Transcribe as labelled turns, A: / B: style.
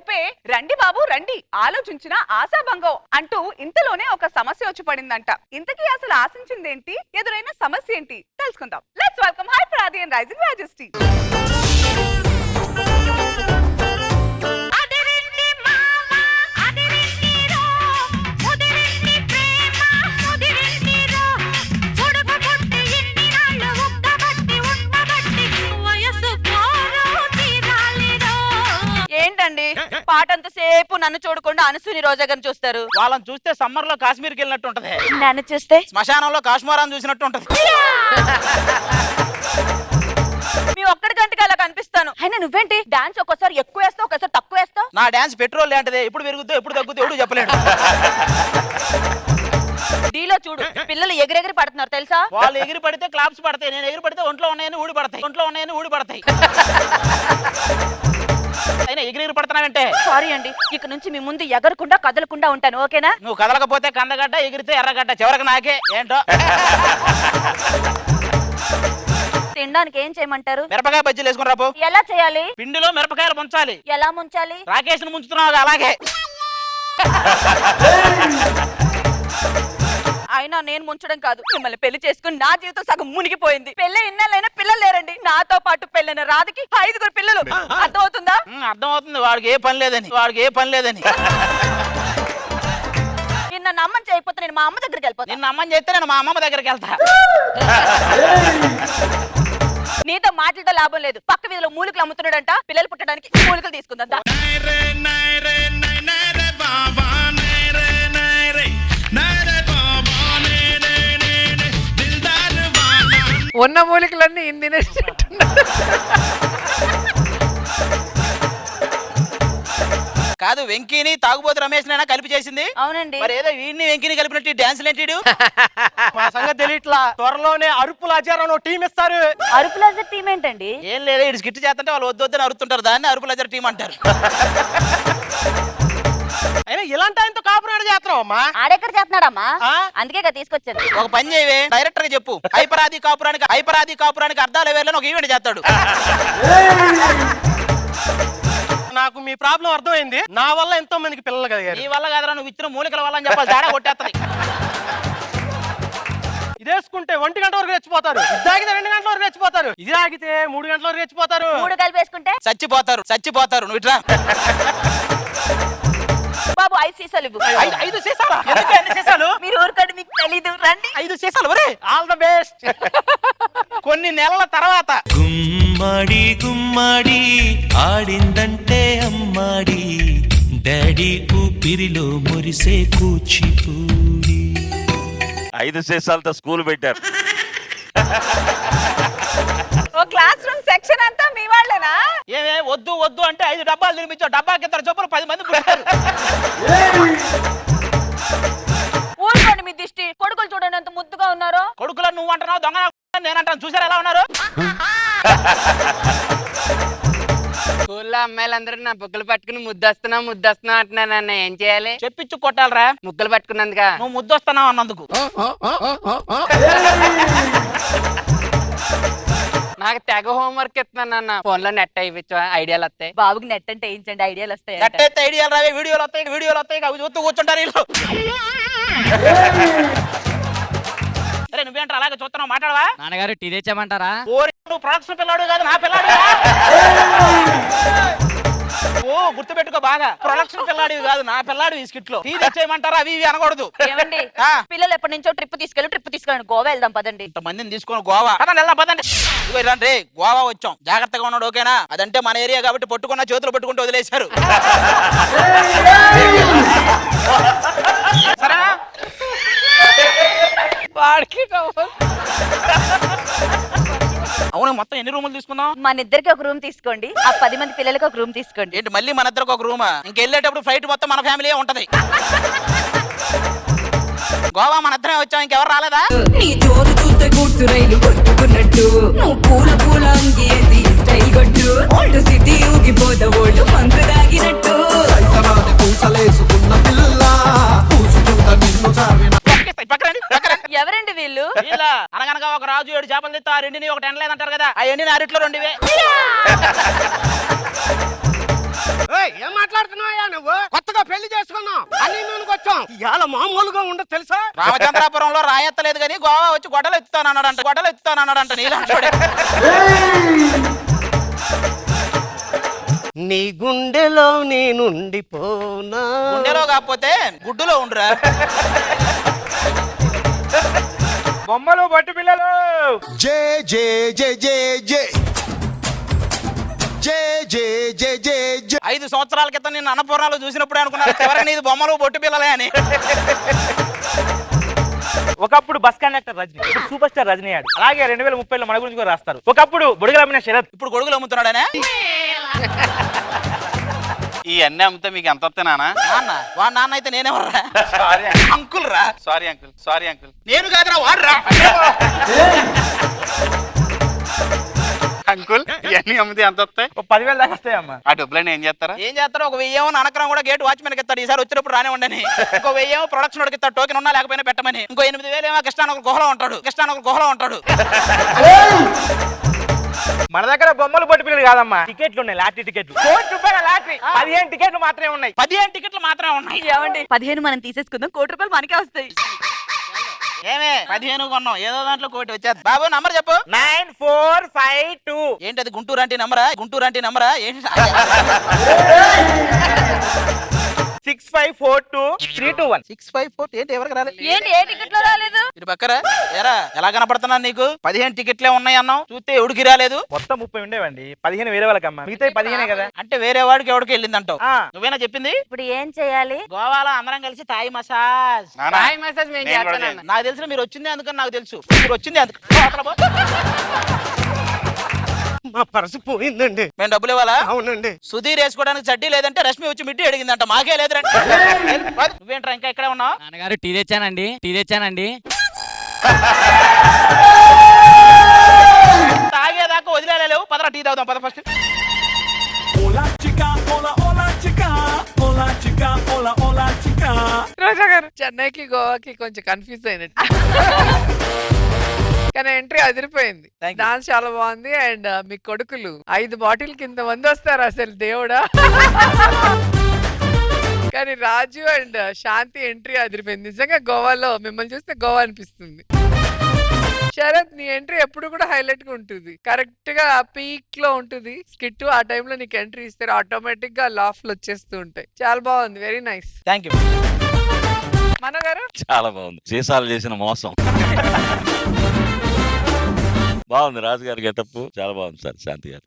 A: లోపే రండి బాబు రండి ఆలోచించిన ఆశాభంగం అంటూ ఇంతలోనే ఒక సమస్య వచ్చి పడిందంట. ఇంతకీ అసలు ఆశించిందేంటి, ఎదురైన సమస్య ఏంటి తెలుసుకుందాం. లెట్స్ వెల్కమ్ హైపర్ ఆది అండ్ రైజింగ్ రాజశ్రీ. ఏంటండి పాటంత సేపు నన్ను చూడకుండా అనుసూని రోజా గారిని చూస్తారు?
B: వాళ్ళని చూస్తే సమ్మర్ లో కాశ్మీర్కి వెళ్ళినట్టు ఉంటది,
A: నన్ను చూస్తే
B: శ్మశానంలో కాశ్మీరాన్ని చూసినట్టు ఉంటది.
A: మీ ఒక్కడికంటే అలా కనిపిస్తాను. అయినా నువ్వేంటి డాన్స్ ఒక్కోసారి ఎక్కువ వేస్తావు, ఒకసారి తక్కువ వేస్తావు.
B: నా డాన్స్ పెట్రోల్ లాంటిదే, ఎప్పుడు పెరుగుద్దో ఎప్పుడు తగ్గుద్దో ఎవడు చెప్పలేడు.
A: డీలో చూడు పిల్లలు ఎగిరెగిరి పడుతున్నారు తెలుసా?
B: వాళ్ళు ఎగిరి పడితే క్లాప్స్ పడతాయి, నేను ఎగిరి పడితే ఒంట్లో ఉన్నాయని ఊడి పడతాయి. అయినా ఎగిరి పడుతున్నావంటే
A: సారీ అండి, ఇక నుంచి మీ ముందు ఎగరకుండా కదలకుండా ఉంటాను, ఓకేనా?
B: నువ్వు కదలకపోతే కందగడ్డ, ఎగిరితే ఎర్రగడ్డ, చివరికి నాకే ఏంటో.
A: తినడానికి ఏం చేయమంటారు?
B: మిరపకాయ బజ్జీలు వేసుకుని రాపో.
A: ఎలా చేయాలి?
B: పిండిలో మిరపకాయలు ముంచాలి.
A: ఎలా ముంచాలి?
B: రాకేష్ ను ముంచుతున్నావు అలాగే.
A: అయినా నేను ముంచడం కాదు, మిమ్మల్ని పెళ్లి చేసుకుని నా జీవితం సగం మునిగిపోయింది. పెళ్ళి ఇన్నాళ్ళైనా పిల్లలు లేరండి. నాతో పాటు పెళ్ళైన రాధకి 5 పిల్లలు. అర్థమవుతుందా?
B: అర్థమవుతుంది, వాడికి ఏ పని లేదని.
A: నిన్న నమ్మని చేయకపోతే నేను మా అమ్మ దగ్గరికి వెళ్ళిపోతాను.
B: నిన్న అమ్మని చేస్తే నేను మా అమ్మమ్మ దగ్గరికి వెళ్తా.
A: నీతో మాటలతో లాభం లేదు. పక్క వీధిలో మూలికలు అమ్ముతున్నాడంట, పిల్లలు పుట్టడానికి మూలికలు తీసుకుందా.
C: ఉన్న మూలికలన్నీ
B: కాదు, వెంకీని తాగుబోతు రమేష్ నైనా కలిపి చేసింది.
A: అవునండి.
B: మరి ఏదో వీడిని వెంకీని కలిపినట్టు డాన్స్ లేంటి
D: మా సంగతి తెలియట్లా. త్వరలోనే అరుపుల అజార్ టీం ఇస్తారు.
A: అరుపులజర్ టీం ఏంటండి?
B: ఏం లేదు, ఇటు స్కిట్ చేస్తుంటే వాళ్ళు వద్దని అరుతుంటారు, దాన్ని అరుపులజర్ టీం అంటారు.
D: అయినా ఇలాంటి ఆయనతో కాపురాడు చేస్తున్నావు అమ్మా.
A: ఆడెక్కడ చేస్తున్నాడమ్మా? అందుకే తీసుకొచ్చాను.
B: ఒక పని చేయవే, డైరెక్టర్ గా చెప్పు, హైపరాది కాపురానికి అర్థాలు వేర్లని ఒక ఈవెంట్ చేస్తాడు.
D: నాకు మీ ప్రాబ్లం అర్థమైంది. నా వల్ల ఎంతో మందికి పిల్లలు కలిగారు.
B: నీ వల్ల కాదురా, నువ్వు ఇచ్చిన మూలికల వల్ల అని చెప్పాలి. తేడా కొట్టేస్తుంది.
D: ఇదేసుకుంటే 1 గంట వరకు రెచ్చిపోతారు, ఇది తాగితే 2 గంటల వరకు రెచ్చిపోతారు, ఇది తాగితే 3 గంటల వరకు రెచ్చిపోతారు.
A: 3 కలిపి వేసుకుంటే
B: చచ్చిపోతారు. నువ్వు ఇట్రా
A: బాబు, 5 సీసాలు ఇవ్వు.
B: 5 సీసాలా? ఎందుకు అన్ని సీసాలు?
A: మీరు ఊరుకోండి, మీకు తెలీదు, రండి.
B: 5 సీసాలు ఒరే.
D: All the best.
B: కొన్ని నెలల తర్వాత
E: గుమ్మడి ఆడిందంటే అమ్మాడి, డాడీ ఊపిరిలో మురిసే కూచిపూడి.
F: 5 సీసాలతో స్కూల్ పెట్టారు.
A: ఓ క్లాస్ రూమ్ సెక్షన్ అంతా మీ వాళ్ళేనా?
B: ఏమే వద్దు అంటే 5 డబ్బాలు తినిపించావు. డబ్బాకి 2 చొప్పులు 10 మంది పుట్టారు.
A: ఊరుకోండి, మీ దిష్టి. కొడుకులు చూడండి ఎంత ముద్దుగా ఉన్నారో.
B: కొడుకులో నువ్వు అంటున్నావు, దొంగ నేనంటాను. చూసారు ఎలా ఉన్నారు?
G: స్కూల్లో అమ్మాయిలందరూ నా బుగ్గలు పట్టుకుని ముద్దొస్తున్నా అంటున్నానన్న, ఏం చేయాలి?
B: చెప్పించు కొట్టాలరా.
G: ముగ్గులు పట్టుకున్నందుగా.
B: నువ్వు ముద్దొస్తున్నావు అన్నందుకు.
G: నాకు తెగ హోంవర్క్ ఇస్తున్నాను అన్న. ఫోన్ లో నెట్ అయిపోయి ఐడియాలు వస్తాయి.
A: బాబుకి నెట్ అంటే ఏంటండి, ఐడియాలు వస్తాయి.
B: ఎట్టయితే ఐడియాలు రావే, వీడియోలు వస్తాయి. అవి చూస్తూ కూర్చుంటారు వీళ్ళు. సరే నువ్వేంటారు అలాగే చూస్తున్నావు, మాట్లాడవా?
G: నాన్నగారు టీ తెచ్చామంటారా?
B: నువ్వు ప్రొడక్షన్ పిల్లాడు కాదు, నా పిల్లాడు. ఓ గుర్తుపెట్టుకో బాగా, ప్రొడక్షన్ పిల్లాడివి కాదు, నా పిల్లాడు. ఈ స్కిట్ లో టీ తెచ్చేయమంటారా? అవి అనకూడదు.
A: ఏమండి, పిల్లలు ఎప్పటి నుంచో ట్రిప్ తీసుకెళ్ళండి, గోవా వెళ్దాం పదండి.
B: ఇంతమందిని తీసుకొని గోవా పదండి. ఇదిగో ఇలాంటి గోవా వచ్చాం, జాగ్రత్తగా ఉన్నాడు, ఓకేనా? అదంటే మన ఏరియా కాబట్టి పట్టుకున్న చేతులు పట్టుకుంటూ వదిలేశారు. సరేనా? అవును, మొత్తం ఎన్ని రూములు తీసుకుందాం?
A: మన ఇద్దరికి ఒక రూమ్ తీసుకోండి, ఆ 10 మంది పిల్లలకి ఒక రూమ్ తీసుకోండి.
B: ఏంటి మళ్ళీ మన ఇద్దరికి ఒక రూమా? ఇంకెళ్ళేటప్పుడు ఫ్లైట్ మొత్తం మన ఫ్యామిలీ ఉంటది. గోవా మన ఇద్దరే వచ్చాం, ఇంకెవరు రాలేదా?
H: నీ జోరు చూస్తే కూర్చు రైలు కొట్టుకున్నట్టు, నువ్వు పూల అంగేసి స్టైల్ కొట్టు, ఓల్డ్ సిటీ ఊగిపోత ఓల్డ్ మందు తాగినట్టు.
A: ఎవరండి వీళ్ళు?
B: అనగనగా ఒక రాజు 7 చేపలు తెస్తే ఆ 2ని ఒకటి ఎండలేదంటారు కదా, ఆ ఎండిన 2
D: ఏం మాట్లాడు మాట్లాడుతున్నావా నువ్వు? కొత్తగా పెళ్లి చేసుకున్నాం అన్ని నూనెకి వచ్చాం. ఇవాళ మామూలుగా ఉండదు తెలుసా?
B: రామచంద్రాపురంలో రాయెత్తలేదు కానీ గోవా వచ్చి గొడవలు ఎత్తుతానన్నాడంట నీలాంటి
D: నీ గుండెలో నేనుండిపోనా.
B: గుండెలో కాకపోతే గుడ్డులో ఉండరా.
C: బొమ్మలు బట్టు పిల్లలు
I: జై జై జై జై జై జై జై జై జై జై
B: 5 సంవత్సరాల క్రితం నేను అన్నపూర్ణాలు చూసినప్పుడే అనుకున్నాను చివరికి నీది బొమ్మలు బొట్టు పిల్లలే అని.
J: ఒకప్పుడు బస్ కండక్టర్ రజనీ, ఇప్పుడు సూపర్ స్టార్ రజనీ అయ్యాడు. అలాగే 2030లో మన గురించి కూడా రాస్తారు. ఒకప్పుడు బుడగలు అమ్మిన శరత్,
B: ఇప్పుడు గొడుగులు అమ్ముతున్నాడనే.
K: ఈ అన్ని అమ్మితే మీకు ఎంత వస్తే నాన్న?
B: నాన్న వాడు నాన్న అయితే నేనేమర్రా అంకుల్ రా.
K: సారీ అంకుల్
B: నేను కాదురా వాడురా.
K: అంకుల్ ఇవన్నీ అమ్మితే ఎంత వస్తాయి?
J: 10,000 దాకా వస్తాయమ్మా.
K: ఆ డబ్బులన్నీ ఏం చేస్తారా?
B: ఏం చేస్తారో ఒక 1000 అనక్రం కూడా గేట్ వాచ్మెన్కి ఇస్తాడు. ఈసారి వచ్చినప్పుడు రానే ఉండని. ఇంకో 1000 ప్రొడక్షన్ వాడికి ఇస్తాడు, టోకెన్ ఉన్నా లేకపోయినా పెట్టమని. ఇంకో 8,000 ఏమో కృష్ణానగర్ గుహలో ఉంటాడు.
J: మన దగ్గర బొమ్మలు బట్టు పిల్లలు కాదమ్మా, టికెట్లు ఉన్నాయి, లాటరీ టికెట్లు. ₹1,00,00,000 లాటరీ, 15 టికెట్లు మాత్రమే ఉన్నాయి.
B: 15 టికెట్లు మాత్రమే ఉన్నాయి.
A: ఏమండి 15 మనం తీసేసుకుందాం, ₹1,00,00,000 మనకే వస్తాయి.
B: ఏమే 15 కొన్నాం, ఏదో దాంట్లో కోటి వచ్చేది. బాబు నంబర్ చెప్పు.
J: 9452.
B: ఏంటి అది గుంటూరు అంటే నంబరా ఏంటి?
J: 6542-321.
B: 654 ఏంటి ఎవరికి రాలేదు?
A: ఏంటి ఏ టికెట్ లో రాలేదు?
B: ఇటు పక్కరా ఏరా ఎలా కనపడుతున్నాను నీకు? 15 టికెట్లే ఉన్నాయి అన్నావు, చూస్తే ఎవడికి రాలేదు.
J: మొత్తం 30 ఉండేవండి, 15 వేరే వాళ్ళకమ్మా, మిగతా 15 కదా.
B: అంటే వేరే వాడికి ఎవడికి వెళ్ళిందంటావు.
J: ఆ.
B: నువ్వేనా చెప్పింది?
A: ఇప్పుడు ఏం చేయాలి?
B: గోవాలో అందరం కలిసి థాయ్ మసాజ్.
K: నాన్న,
G: హాయ్ మసాజ్ మేము
K: నేను కూడా
G: చేస్తానన్న.
B: నాకు తెలిసిన మీరు వచ్చిందే అందుకని నాకు తెలుసు. మీరు వచ్చిందే అందుకు. అవతల పో.
D: మా పర్సు పోయిందండి.
B: మేము డబ్బులు ఇవ్వాలా?
D: అవునండి.
B: సుధీర్ వేసుకోవడానికి చడ్డీ లేదంటే రష్మి వచ్చి మిట్టి అడిగిందంట, మాకే లేదురంటే. నువ్వేంట్రా ఇంకా ఇక్కడే ఉన్నావు?
G: నాన్నగారు టీ తెచ్చానండి.
B: తాగేదాకా వదిలేలేవు. పదరా టీ తాగుదాం, పద ఫస్ట్.
C: రోజా గారు చెన్నైకి గోవాకి కొంచెం కన్ఫ్యూజ్ అయినట్టు కానీ ఎంట్రీ అదిరిపోయింది.
B: Thank you.
C: డాన్స్ చాలా బాగుంది. అండ్ మీ కొడుకులు 5 బాటిల్ కింద మంది వస్తారు అసలు దేవుడా. కానీ రాజు అండ్ శాంతి ఎంట్రీ అదిరిపోయింది. నిజంగా గోవాలో మిమ్మల్ని చూస్తే గోవా అనిపిస్తుంది. శరత్ నీ ఎంట్రీ ఎప్పుడు కూడా హైలైట్ గా ఉంటుంది, కరెక్ట్ గా పీక్ లో ఉంటుంది స్కిట్. ఆ టైంలో నీకు ఎంట్రీ ఇస్తారు, ఆటోమేటిక్ గా లాఫ్లు వచ్చేస్తూ ఉంటాయి. చాలా బాగుంది, very nice.
B: Thank you.
C: Mano గారు
F: చాలా బాగుంది. సీసాలు చేసిన మోసం బాగుంది. రాజుగారి గెటప్ చాలా బాగుంది సార్. శాంతి గారు